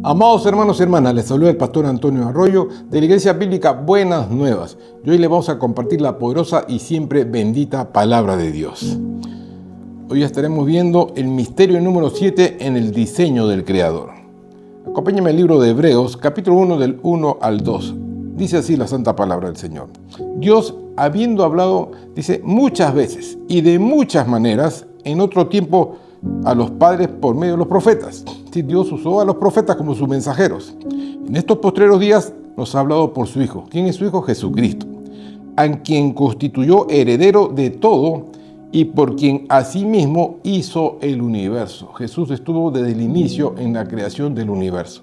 Amados hermanos y hermanas, les saluda el pastor Antonio Arroyo de la Iglesia Bíblica Buenas Nuevas. Y hoy les vamos a compartir la poderosa y siempre bendita palabra de Dios. Hoy estaremos viendo el misterio número 7 en el diseño del Creador. Acompáñenme al libro de Hebreos, capítulo 1, del 1 al 2. Dice así la santa palabra del Señor. Dios, habiendo hablado, dice, muchas veces y de muchas maneras, en otro tiempo, a los padres por medio de los profetas. Sí, Dios usó a los profetas como sus mensajeros. En estos postreros días nos ha hablado por su Hijo. ¿Quién es su Hijo? Jesucristo, a quien constituyó heredero de todo y por quien asimismo hizo el universo. Jesús estuvo desde el inicio en la creación del universo.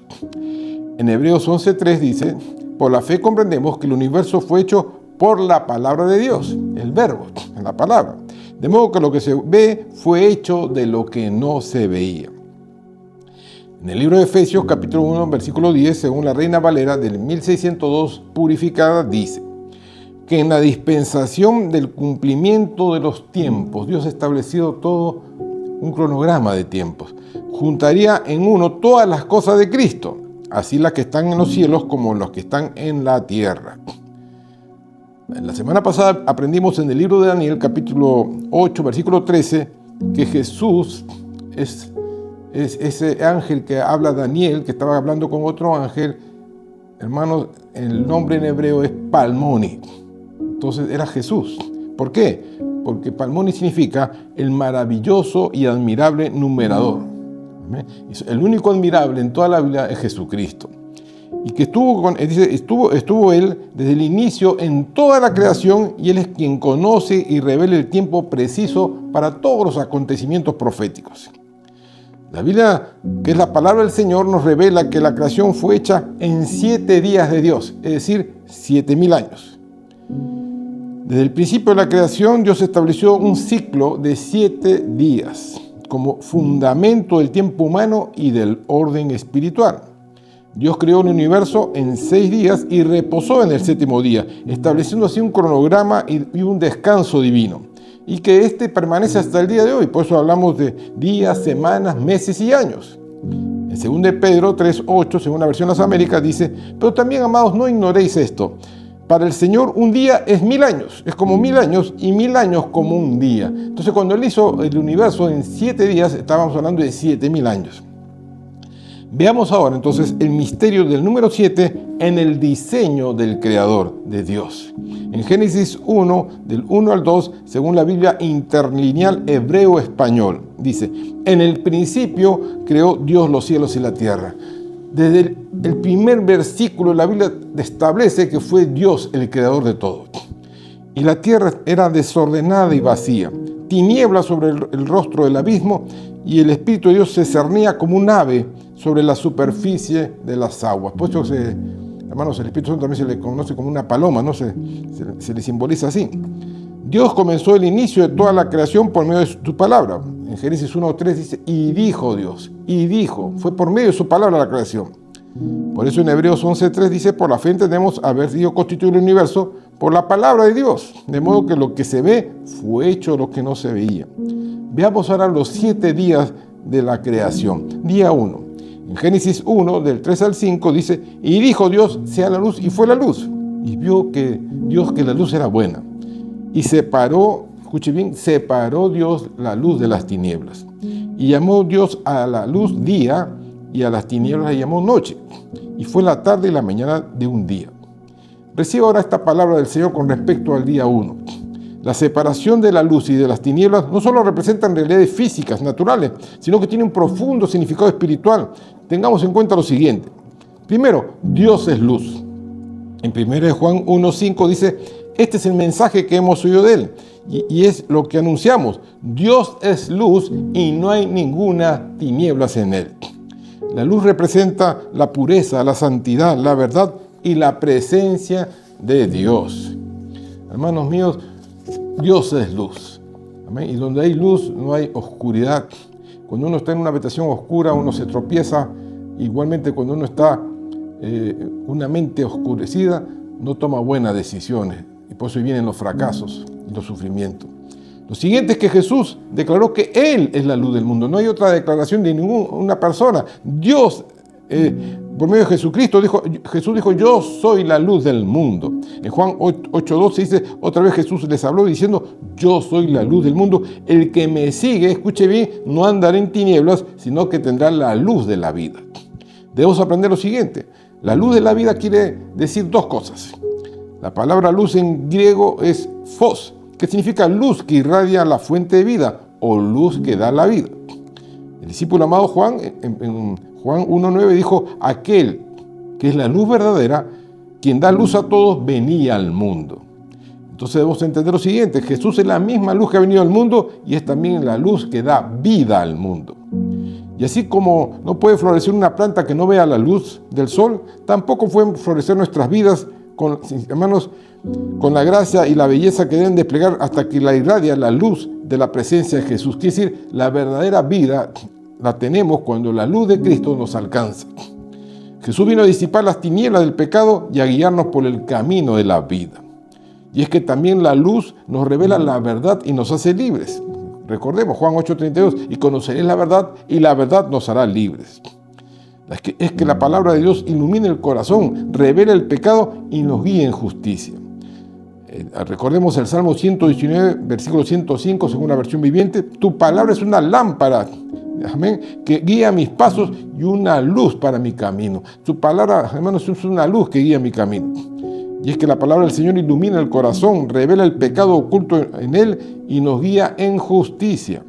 En Hebreos 11:3 dice, por la fe comprendemos que el universo fue hecho por la palabra de Dios, el verbo, la palabra. De modo que lo que se ve fue hecho de lo que no se veía. En el libro de Efesios, capítulo 1, versículo 10, según la Reina Valera del 1602 purificada, dice que en la dispensación del cumplimiento de los tiempos, Dios ha establecido todo un cronograma de tiempos. Juntaría en uno todas las cosas de Cristo, así las que están en los cielos como las que están en la tierra. La semana pasada aprendimos en el libro de Daniel, capítulo 8, versículo 13, que Jesús es ese ángel que habla Daniel, que estaba hablando con otro ángel. Hermanos, el nombre en hebreo es Palmoni. Entonces era Jesús. ¿Por qué? Porque Palmoni significa el maravilloso y admirable numerador. El único admirable en toda la Biblia es Jesucristo. Y que estuvo Él desde el inicio en toda la creación, y Él es quien conoce y revela el tiempo preciso para todos los acontecimientos proféticos. La Biblia, que es la palabra del Señor, nos revela que la creación fue hecha en 7 días de Dios, es decir, 7,000 años. Desde el principio de la creación, Dios estableció un ciclo de 7 días como fundamento del tiempo humano y del orden espiritual. Dios creó el universo en 6 días y reposó en el 7º día, estableciendo así un cronograma y un descanso divino, y que este permanece hasta el día de hoy. Por eso hablamos de días, semanas, meses y años. En 2 de Pedro 3:8, según la versión de las Américas, dice, pero también, amados, no ignoréis esto. Para el Señor un día es 1000 años, es como 1000 años, y 1000 años como un día. Entonces, cuando Él hizo el universo en 7 días, estábamos hablando de 7,000 años. Veamos ahora entonces el misterio del número 7 en el diseño del Creador de Dios. En Génesis 1, del 1 al 2, según la Biblia interlineal hebreo-español, dice, en el principio creó Dios los cielos y la tierra. Desde el primer versículo la Biblia establece que fue Dios el creador de todo. Y la tierra era desordenada y vacía, tinieblas sobre el rostro del abismo, y el Espíritu de Dios se cernía como un ave sobre la superficie de las aguas. Por eso, hermanos, el Espíritu Santo también se le conoce como una paloma, ¿no? Se le simboliza así. Dios comenzó el inicio de toda la creación por medio de su palabra. En Génesis 1:3 dice, y dijo Dios, y dijo, fue por medio de su palabra la creación. Por eso en Hebreos 11:3 dice, por la fe entendemos haber sido constituido el universo por la palabra de Dios, de modo que lo que se ve fue hecho lo que no se veía. Veamos ahora los 7 días de la creación. Día 1. En Génesis 1, del 3 al 5, dice, y dijo Dios, sea la luz, y fue la luz. Y vio que Dios que la luz era buena. Y separó, escuche bien, separó Dios la luz de las tinieblas. Y llamó Dios a la luz día, y a las tinieblas la llamó noche. Y fue la tarde y la mañana de un día. Reciba ahora esta palabra del Señor con respecto al día 1. La separación de la luz y de las tinieblas no solo representan realidades físicas, naturales, sino que tiene un profundo significado espiritual. Tengamos en cuenta lo siguiente. Primero, Dios es luz. En 1 Juan 1:5 dice, este es el mensaje que hemos oído de Él, y es lo que anunciamos. Dios es luz y no hay ninguna tinieblas en Él. La luz representa la pureza, la santidad, la verdad y la presencia de Dios. Hermanos míos, Dios es luz. Amén. Y donde hay luz no hay oscuridad. Cuando uno está en una habitación oscura, uno se tropieza. Igualmente, cuando uno está una mente oscurecida, no toma buenas decisiones. Y por eso vienen los fracasos y los sufrimientos. Lo siguiente es que Jesús declaró que Él es la luz del mundo. No hay otra declaración de ninguna persona. Dios por medio de Jesucristo, Jesús dijo, yo soy la luz del mundo. En Juan 8:12 dice, otra vez Jesús les habló diciendo, yo soy la luz del mundo. El que me sigue, escuche bien, no andará en tinieblas, sino que tendrá la luz de la vida. Debemos aprender lo siguiente. La luz de la vida quiere decir dos cosas. La palabra luz en griego es phos, que significa luz que irradia la fuente de vida o luz que da la vida. El discípulo amado Juan, en Juan 1:9 dijo, aquel que es la luz verdadera, quien da luz a todos, venía al mundo. Entonces debemos entender lo siguiente, Jesús es la misma luz que ha venido al mundo y es también la luz que da vida al mundo. Y así como no puede florecer una planta que no vea la luz del sol, tampoco pueden florecer nuestras vidas, hermanos, con la gracia y la belleza que deben desplegar hasta que la irradia la luz de la presencia de Jesús. Quiere decir, la verdadera vida la tenemos cuando la luz de Cristo nos alcanza. Jesús vino a disipar las tinieblas del pecado y a guiarnos por el camino de la vida. Y es que también la luz nos revela la verdad y nos hace libres. Recordemos Juan 8:32, y conoceréis la verdad y la verdad nos hará libres. Es que la palabra de Dios ilumina el corazón, revela el pecado y nos guía en justicia. Recordemos el Salmo 119, versículo 105, según la versión viviente. Tu palabra es una lámpara, amén, que guía mis pasos y una luz para mi camino. Tu palabra, hermanos, es una luz que guía mi camino. Y es que la palabra del Señor ilumina el corazón, revela el pecado oculto en él y nos guía en justicia.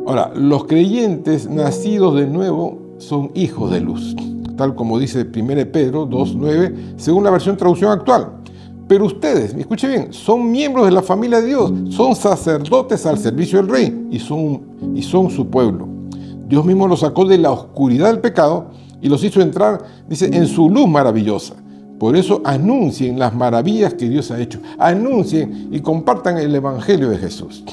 Ahora, los creyentes nacidos de nuevo son hijos de luz, tal como dice 1 Pedro 2:9, según la versión traducción actual. Pero ustedes, escuchen bien, son miembros de la familia de Dios, son sacerdotes al servicio del Rey y son su pueblo. Dios mismo los sacó de la oscuridad del pecado y los hizo entrar, dice, en su luz maravillosa. Por eso anuncien las maravillas que Dios ha hecho. Anuncien y compartan el Evangelio de Jesús.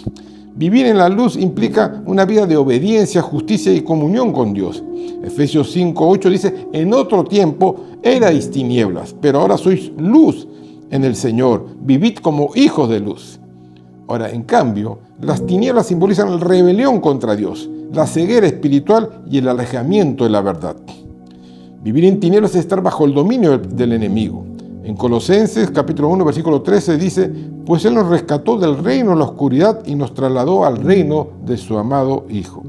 Vivir en la luz implica una vida de obediencia, justicia y comunión con Dios. Efesios 5:8 dice, en otro tiempo erais tinieblas, pero ahora sois luz en el Señor. Vivid como hijos de luz. Ahora, en cambio, las tinieblas simbolizan la rebelión contra Dios, la ceguera espiritual y el alejamiento de la verdad. Vivir en tinieblas es estar bajo el dominio del enemigo. En Colosenses capítulo 1, versículo 13 dice, pues Él nos rescató del reino de la oscuridad y nos trasladó al reino de su amado Hijo.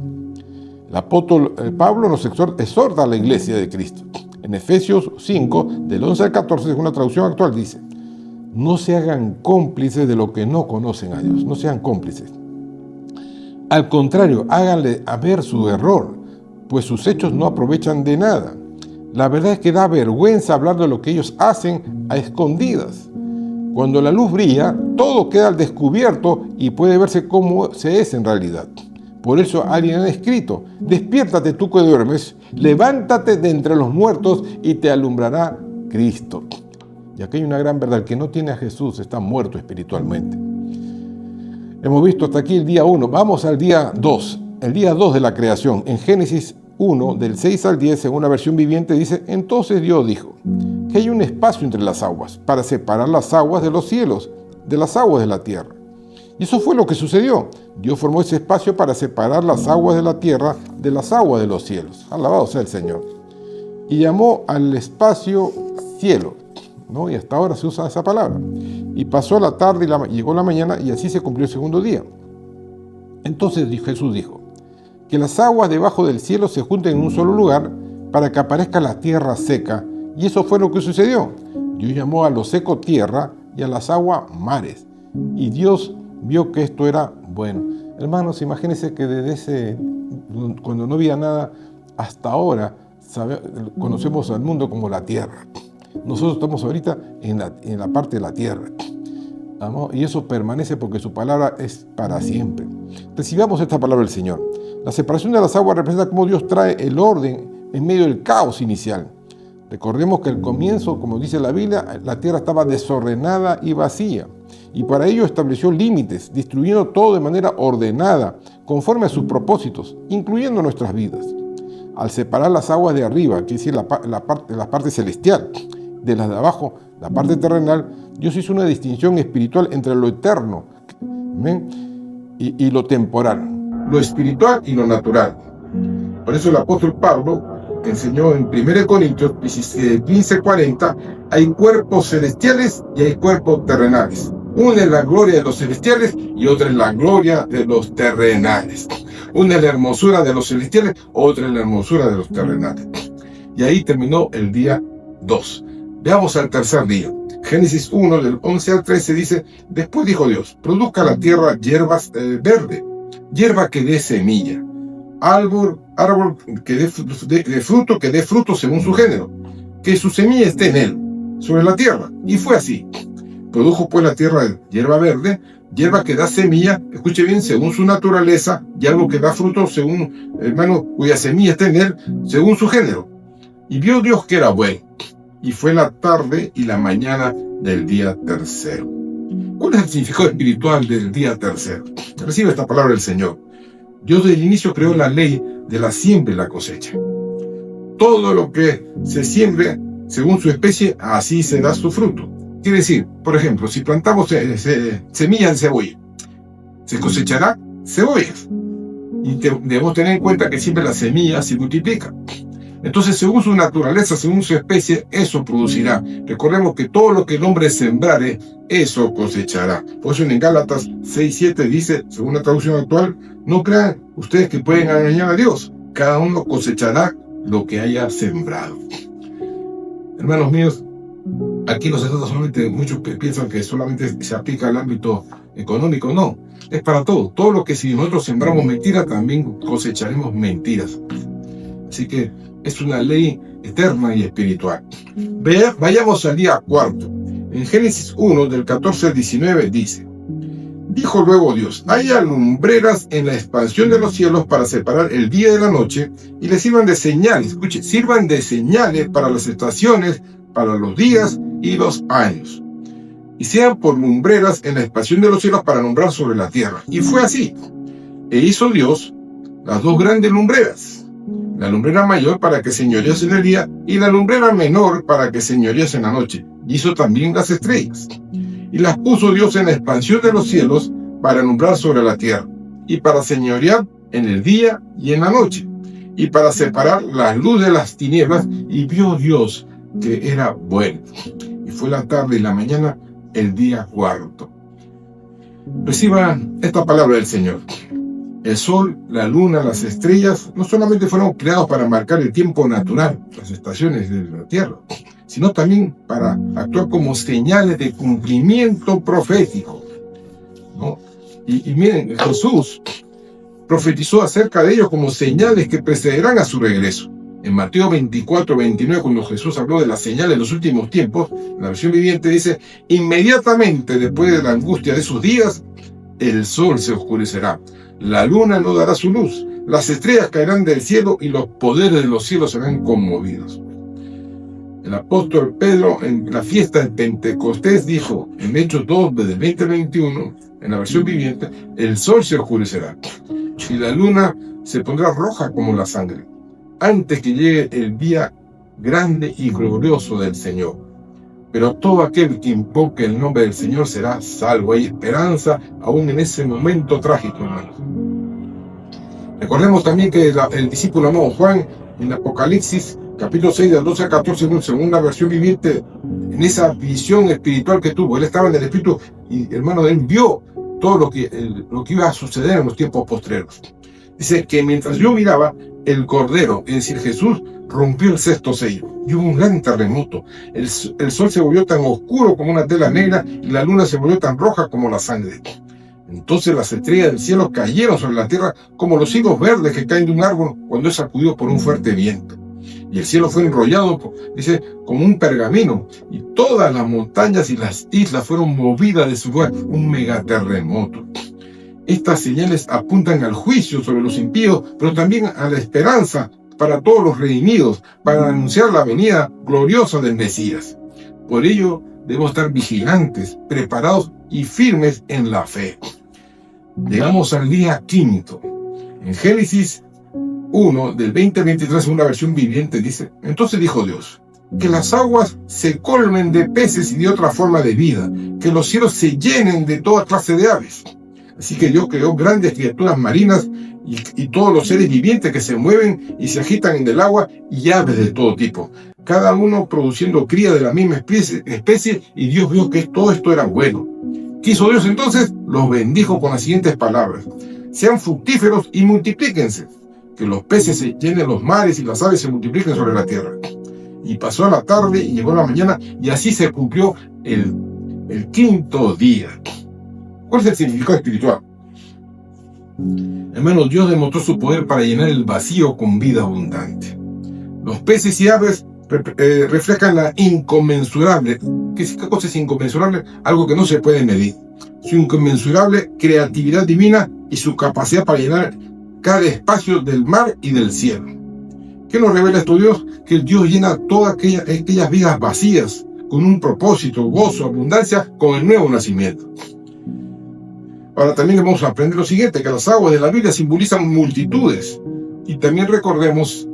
El apóstol Pablo nos exhorta a la iglesia de Cristo. En Efesios 5, del 11 al 14, según la traducción actual, dice, no se hagan cómplices de lo que no conocen a Dios, no sean cómplices. Al contrario, háganle ver su error, pues sus hechos no aprovechan de nada. La verdad es que da vergüenza hablar de lo que ellos hacen a escondidas. Cuando la luz brilla, todo queda al descubierto y puede verse cómo se es en realidad. Por eso alguien ha escrito, despiértate tú que duermes, levántate de entre los muertos y te alumbrará Cristo. Y aquí hay una gran verdad, el que no tiene a Jesús está muerto espiritualmente. Hemos visto hasta aquí el día 1, vamos al día 2, el día 2 de la creación. En Génesis 1, del 6 al 10, según la versión viviente, dice, entonces Dios dijo, que hay un espacio entre las aguas, para separar las aguas de los cielos, de las aguas de la tierra. Y eso fue lo que sucedió. Dios formó ese espacio para separar las aguas de la tierra de las aguas de los cielos. Alabado sea el Señor. Y llamó al espacio cielo, ¿no? Y hasta ahora se usa esa palabra. Y pasó la tarde y llegó la mañana y así se cumplió el segundo día. Entonces Jesús dijo, que las aguas debajo del cielo se junten en un solo lugar para que aparezca la tierra seca. Y eso fue lo que sucedió. Dios llamó a lo seco tierra y a las aguas mares. Y Dios vio que esto era bueno. Hermanos, imagínense que desde cuando no había nada, hasta ahora conocemos al mundo como la tierra. Nosotros estamos ahorita en la parte de la tierra. Y eso permanece porque su palabra es para siempre. Recibamos esta palabra del Señor. La separación de las aguas representa cómo Dios trae el orden en medio del caos inicial. Recordemos que al comienzo, como dice la Biblia, la tierra estaba desordenada y vacía. Y para ello estableció límites, distribuyendo todo de manera ordenada, conforme a sus propósitos, incluyendo nuestras vidas. Al separar las aguas de arriba, quiere decir la parte celestial, de las de abajo, la parte terrenal, Dios hizo una distinción espiritual entre lo eterno, y lo temporal, lo espiritual y lo natural. Por eso el apóstol Pablo enseñó en 1 Corintios 15:40, hay cuerpos celestiales y hay cuerpos terrenales. Una es la gloria de los celestiales y otra es la gloria de los terrenales. Una es la hermosura de los celestiales, otra es la hermosura de los terrenales. Y ahí terminó el día 2. Veamos al tercer día. Génesis 1, del 11 al 13 dice: después dijo Dios, produzca la tierra hierbas verde, hierba que dé semilla, árbol que dé fruto según su género, que su semilla esté en él, sobre la tierra. Y fue así. Produjo pues la tierra hierba verde, hierba que da semilla, escuche bien, según su naturaleza, y algo que da fruto según, hermano, cuya semilla está en él, según su género. Y vio Dios que era bueno. Y fue la tarde y la mañana del día tercero. ¿Cuál es el significado espiritual del día tercero? Recibe esta palabra del Señor. Dios desde el inicio creó la ley de la siembra y la cosecha. Todo lo que se siembre según su especie, así se da su fruto. Quiere decir, por ejemplo, si plantamos semilla de cebolla, se cosechará cebollas. Y debemos tener en cuenta que siempre la semilla se multiplica. Entonces, según su naturaleza, según su especie, eso producirá. Recordemos que todo lo que el hombre sembrare, eso cosechará. Por eso en Gálatas 6:7 dice, según la traducción actual, no crean ustedes que pueden engañar a Dios. Cada uno cosechará lo que haya sembrado. Hermanos míos, aquí no se trata solamente, muchos piensan que solamente se aplica al ámbito económico. No, es para todo. Todo lo que si nosotros sembramos mentiras, también cosecharemos mentiras. Así que es una ley eterna y espiritual. Vayamos al día cuarto. En Génesis 1, del 14 al 19, dice: dijo luego Dios, haya lumbreras en la expansión de los cielos para separar el día de la noche, y les sirvan de señales, escuche, sirvan de señales para las estaciones, para los días y los años. Y sean por lumbreras en la expansión de los cielos para alumbrar sobre la tierra. Y fue así. E hizo Dios las dos grandes lumbreras, la lumbrera mayor para que señorease en el día y la lumbrera menor para que señorease en la noche. Y hizo también las estrellas. Y las puso Dios en la expansión de los cielos para alumbrar sobre la tierra, y para señorear en el día y en la noche, y para separar la luz de las tinieblas. Y vio Dios que era bueno. Y fue la tarde y la mañana el día cuarto. Reciba esta palabra del Señor. El sol, la luna, las estrellas no solamente fueron creados para marcar el tiempo natural, las estaciones de la tierra, sino también para actuar como señales de cumplimiento profético, ¿no? Y miren, Jesús profetizó acerca de ellos como señales que precederán a su regreso. En Mateo 24:29, cuando Jesús habló de las señales de los últimos tiempos, la versión viviente dice: inmediatamente después de la angustia de esos días, el sol se oscurecerá, la luna no dará su luz, las estrellas caerán del cielo y los poderes de los cielos serán conmovidos. El apóstol Pedro en la fiesta de Pentecostés dijo en Hechos 2, del 20 al 21, en la versión viviente: el sol se oscurecerá y la luna se pondrá roja como la sangre, antes que llegue el día grande y glorioso del Señor. Pero todo aquel que invoque el nombre del Señor será salvo. Hay esperanza aún en ese momento trágico, hermanos. Recordemos también que el discípulo amado Juan, en Apocalipsis, capítulo 6, del 12 al 14, según la versión viviente, en esa visión espiritual que tuvo, él estaba en el Espíritu y, hermano, él vio todo lo que iba a suceder en los tiempos postreros. Dice que mientras yo miraba, el Cordero, es decir, Jesús, rompió el sexto sello y hubo un gran terremoto. El sol se volvió tan oscuro como una tela negra y la luna se volvió tan roja como la sangre. Entonces las estrellas del cielo cayeron sobre la tierra como los higos verdes que caen de un árbol cuando es sacudido por un fuerte viento. Y el cielo fue enrollado, dice, como un pergamino, y todas las montañas y las islas fueron movidas de su lugar, un megaterremoto. Estas señales apuntan al juicio sobre los impíos, pero también a la esperanza para todos los redimidos, para anunciar la venida gloriosa del Mesías. Por ello, debemos estar vigilantes, preparados y firmes en la fe. Llegamos al día quinto. En Génesis 1, del 20 al 23, una versión viviente, dice: entonces dijo Dios, que las aguas se colmen de peces y de otra forma de vida, que los cielos se llenen de toda clase de aves. Así que Dios creó grandes criaturas marinas y todos los seres vivientes que se mueven y se agitan en el agua, y aves de todo tipo, cada uno produciendo cría de la misma especie, y Dios vio que todo esto era bueno. ¿Qué hizo Dios entonces? Los bendijo con las siguientes palabras: sean fructíferos y multiplíquense, que los peces se llenen los mares y las aves se multipliquen sobre la tierra. Y pasó la tarde y llegó la mañana, y así se cumplió el quinto día. ¿Cuál es el significado espiritual? Hermanos, Dios demostró su poder para llenar el vacío con vida abundante. Los peces y aves reflejan la inconmensurable. ¿Qué cosa es inconmensurable? Algo que no se puede medir. Su inconmensurable creatividad divina y su capacidad para llenar cada espacio del mar y del cielo. ¿Qué nos revela esto Dios? Que Dios llena todas aquellas vidas vacías con un propósito, gozo, abundancia, con el nuevo nacimiento. Ahora también vamos a aprender lo siguiente, que las aguas de la Biblia simbolizan multitudes. Y también recordemos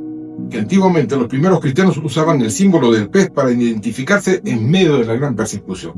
que antiguamente los primeros cristianos usaban el símbolo del pez para identificarse en medio de la gran persecución.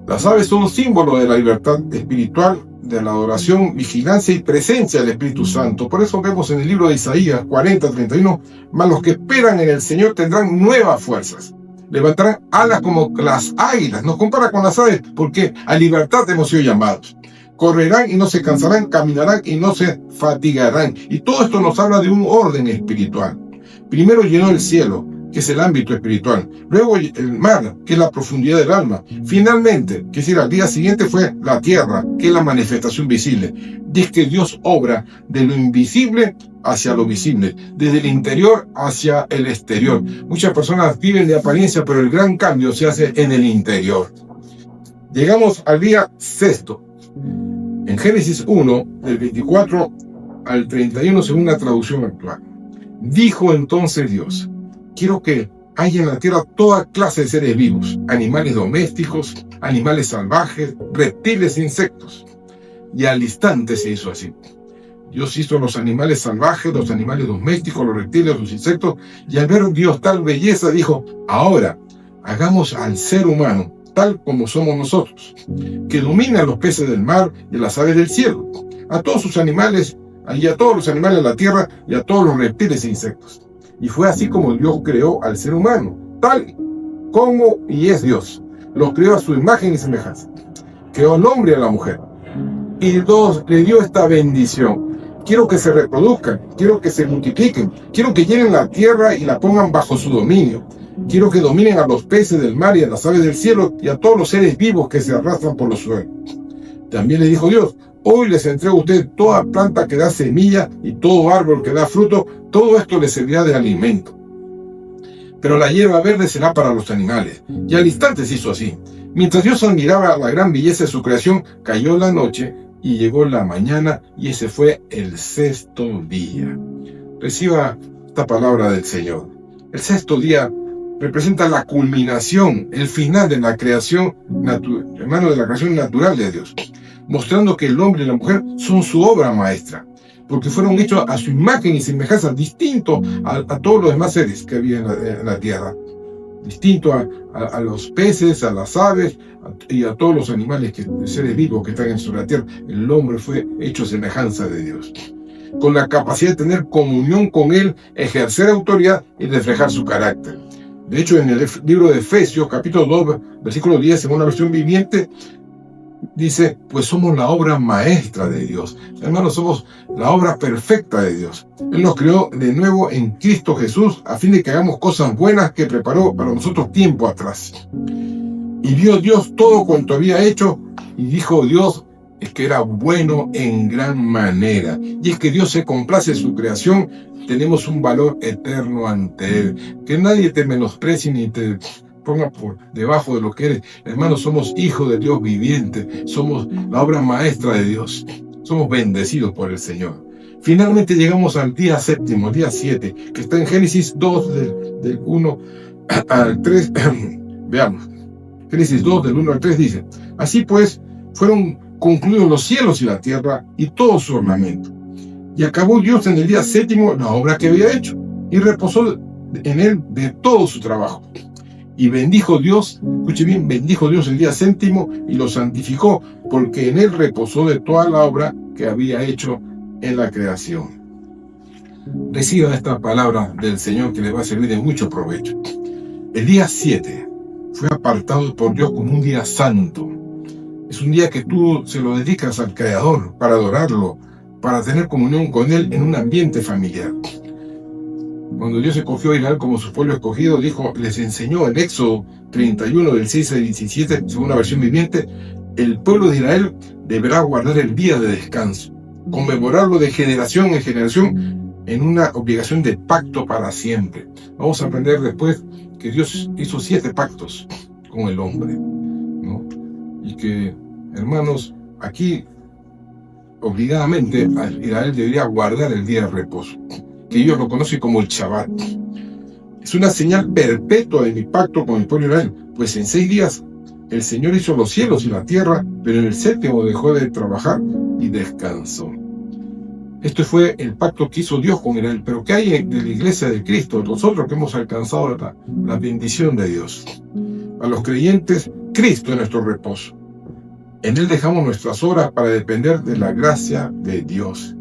Las aves son un símbolo de la libertad espiritual, de la adoración, vigilancia y presencia del Espíritu Santo. Por eso vemos en el libro de Isaías 40:31, mas los que esperan en el Señor tendrán nuevas fuerzas. Levantarán alas como las águilas. Nos compara con las aves porque a libertad hemos sido llamados. Correrán y no se cansarán, caminarán y no se fatigarán. Y todo esto nos habla de un orden espiritual. Primero llenó el cielo, que es el ámbito espiritual. Luego el mar, que es la profundidad del alma. Finalmente, que decir, al día siguiente fue la tierra, que es la manifestación visible. Dice que Dios obra de lo invisible hacia lo visible, desde el interior hacia el exterior. Muchas personas viven de apariencia, pero el gran cambio se hace en el interior. Llegamos al día sexto. En Génesis 1, del 24 al 31, según la traducción actual. Dijo entonces Dios: quiero que haya en la tierra toda clase de seres vivos, animales domésticos, animales salvajes, reptiles e insectos. Y al instante se hizo así. Dios hizo los animales salvajes, los animales domésticos, los reptiles, los insectos, y al ver Dios tal belleza dijo: ahora hagamos al ser humano tal como somos nosotros, que domine a los peces del mar y a las aves del cielo, a todos sus animales, y a todos los animales de la tierra, y a todos los reptiles e insectos. Y fue así como Dios creó al ser humano, tal como y es Dios. Los creó a su imagen y semejanza. Creó al hombre y a la mujer. Y Dios le dio esta bendición. Quiero que se reproduzcan, quiero que se multipliquen, quiero que llenen la tierra y la pongan bajo su dominio. Quiero que dominen a los peces del mar y a las aves del cielo y a todos los seres vivos que se arrastran por los suelos. También le dijo Dios: hoy les entrego a ustedes toda planta que da semilla y todo árbol que da fruto, todo esto les servirá de alimento. Pero la hierba verde será para los animales. Y al instante se hizo así. Mientras Dios admiraba la gran belleza de su creación, cayó la noche y llegó la mañana, y ese fue el sexto día. Reciba esta palabra del Señor. El sexto día representa la culminación, el final de la creación, hermano, de la creación natural de Dios, mostrando que el hombre y la mujer son su obra maestra, porque fueron hechos a su imagen y semejanza, distinto a todos los demás seres que había en la tierra, distinto a los peces, a las aves y a todos los animales, seres vivos que están sobre la tierra. El hombre fue hecho a semejanza de Dios, con la capacidad de tener comunión con Él, ejercer autoridad y reflejar su carácter. De hecho, en el libro de Efesios, capítulo 2, versículo 10, según la versión viviente, dice: pues somos la obra maestra de Dios. Hermanos, somos la obra perfecta de Dios. Él nos creó de nuevo en Cristo Jesús, a fin de que hagamos cosas buenas que preparó para nosotros tiempo atrás. Y vio Dios todo cuanto había hecho, y dijo Dios: es que era bueno en gran manera. Y es que Dios se complace en su creación. Tenemos un valor eterno ante Él. Que nadie te menosprecie ni te ponga por debajo de lo que eres. Hermanos, somos hijos de Dios viviente. Somos la obra maestra de Dios. Somos bendecidos por el Señor. Finalmente llegamos al día séptimo, el día 7, que está en Génesis 2, del 1 al 3. Veamos. Génesis 2, del 1 al 3 dice: así pues, fueron concluidos los cielos y la tierra y todo su ornamento. Y acabó Dios en el día séptimo la obra que había hecho, y reposó en él de todo su trabajo. Y bendijo Dios, escuche bien, bendijo Dios el día séptimo y lo santificó, porque en él reposó de toda la obra que había hecho en la creación. Reciba esta palabra del Señor que le va a servir de mucho provecho. El día 7 fue apartado por Dios como un día santo. Es un día que tú se lo dedicas al Creador para adorarlo, para tener comunión con Él en un ambiente familiar. Cuando Dios escogió a Israel como su pueblo escogido, les enseñó en Éxodo 31, del 6 al 17, según la versión viviente, el pueblo de Israel deberá guardar el día de descanso, conmemorarlo de generación en generación en una obligación de pacto para siempre. Vamos a aprender después que Dios hizo 7 pactos con el hombre, ¿no? Y que, hermanos, aquí obligadamente Israel debería guardar el día de reposo, que ellos lo conocen como el Shabbat. Es una señal perpetua de mi pacto con el pueblo de Israel, pues en 6 días el Señor hizo los cielos y la tierra, pero en el 7º dejó de trabajar y descansó. Este fue el pacto que hizo Dios con Israel. Pero ¿qué hay de la iglesia de Cristo? Nosotros que hemos alcanzado la bendición de Dios. A los creyentes, Cristo es nuestro reposo. En Él dejamos nuestras obras para depender de la gracia de Dios.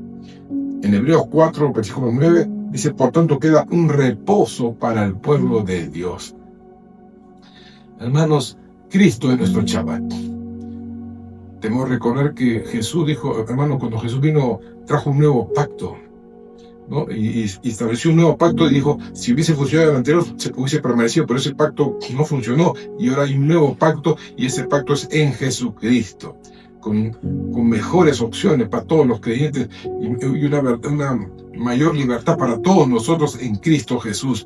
En Hebreos 4, versículo 9, dice, por tanto queda un reposo para el pueblo de Dios. Hermanos, Cristo es nuestro Shabbat. Tenemos que recordar que Jesús dijo, hermano, cuando Jesús vino, trajo un nuevo pacto, ¿no? Y estableció un nuevo pacto y dijo, si hubiese funcionado el anterior, se hubiese permanecido, pero ese pacto no funcionó y ahora hay un nuevo pacto y ese pacto es en Jesucristo, con mejores opciones para todos los creyentes y una mayor libertad para todos nosotros en Cristo Jesús.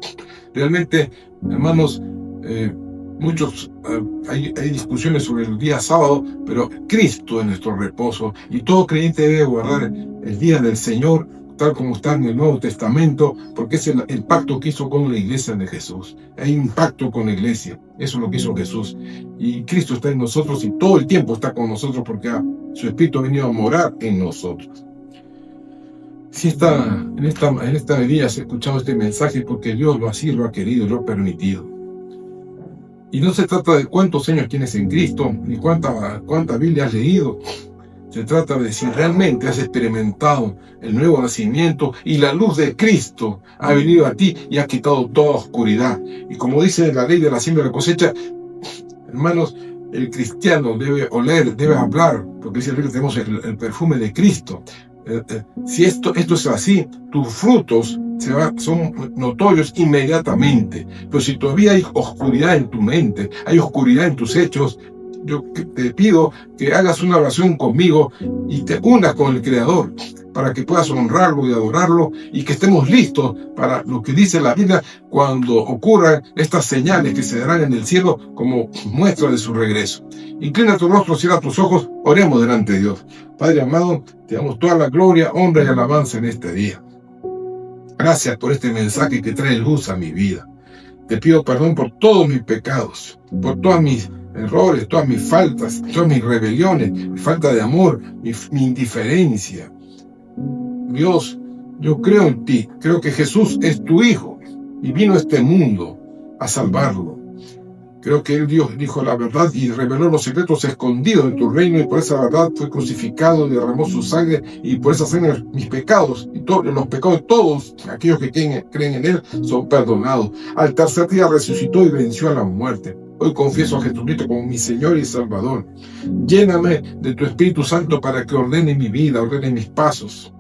Realmente, hermanos, hay discusiones sobre el día sábado, pero Cristo es nuestro reposo y todo creyente debe guardar el día del Señor tal como está en el Nuevo Testamento, porque es el pacto que hizo con la iglesia de Jesús. Hay un pacto con la iglesia, eso es lo que hizo Jesús, y Cristo está en nosotros y todo el tiempo está con nosotros porque su Espíritu ha venido a morar en nosotros. Si en esta día has escuchado este mensaje, porque Dios así lo ha querido, lo ha permitido. Y no se trata de cuántos años tienes en Cristo, ni cuánta Biblia has leído. Se trata de si realmente has experimentado el nuevo nacimiento y la luz de Cristo ha venido a ti y ha quitado toda oscuridad. Y como dice la ley de la siembra y la cosecha, hermanos, el cristiano debe oler, debe hablar, porque dice que tenemos el perfume de Cristo. Si esto es así, tus frutos son notorios inmediatamente. Pero si todavía hay oscuridad en tu mente, hay oscuridad en tus hechos, yo te pido que hagas una oración conmigo y te unas con el Creador para que puedas honrarlo y adorarlo y que estemos listos para lo que dice la Biblia cuando ocurran estas señales que se darán en el cielo como muestra de su regreso. Inclina tu rostro, cierra tus ojos, oremos delante de Dios. Padre amado, te damos toda la gloria, honra y alabanza en este día. Gracias por este mensaje que trae luz a mi vida. Te pido perdón por todos mis pecados, por todas mis errores, todas mis faltas, todas mis rebeliones, mi falta de amor, mi indiferencia. Dios, yo creo en ti, creo que Jesús es tu Hijo y vino a este mundo a salvarlo. Creo que Él, Dios, dijo la verdad y reveló los secretos escondidos de tu reino y por esa verdad fue crucificado, derramó su sangre y por esa sangre mis pecados y todos los pecados de todos aquellos que creen en Él son perdonados. Al tercer día resucitó y venció a la muerte. Hoy confieso a Jesucristo como mi Señor y Salvador. Lléname de tu Espíritu Santo para que ordene mi vida, ordene mis pasos.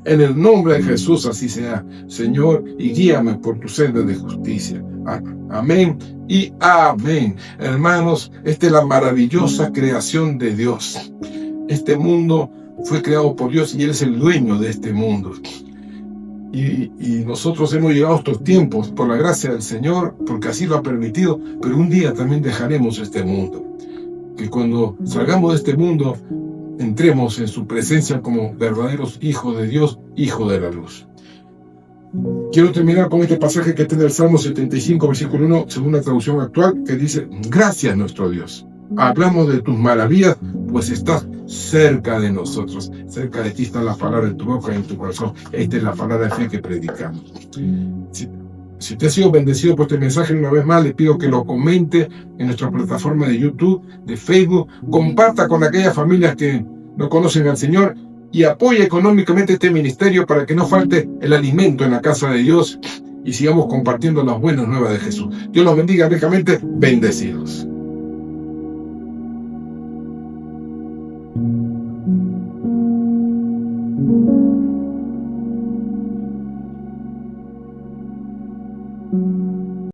En el nombre de Jesús así sea, Señor, y guíame por tu senda de justicia. Amén y amén. Hermanos, esta es la maravillosa creación de Dios. Este mundo fue creado por Dios y Él es el dueño de este mundo. Y nosotros hemos llegado a estos tiempos por la gracia del Señor, porque así lo ha permitido, pero un día también dejaremos este mundo. Que cuando salgamos de este mundo, entremos en su presencia como verdaderos hijos de Dios, hijos de la luz. Quiero terminar con este pasaje que está en el Salmo 75, versículo 1, según la traducción actual, que dice: gracias nuestro Dios. Hablamos de tus maravillas, pues estás cerca de nosotros. Cerca de ti está la palabra en tu boca y en tu corazón. Esta es la palabra de fe que predicamos. Si usted ha sido bendecido por este mensaje, una vez más le pido que lo comente en nuestra plataforma de YouTube, de Facebook, comparta con aquellas familias que no conocen al Señor y apoye económicamente este ministerio para que no falte el alimento en la casa de Dios y sigamos compartiendo las buenas nuevas de Jesús. Dios los bendiga ricamente, bendecidos. Thank you.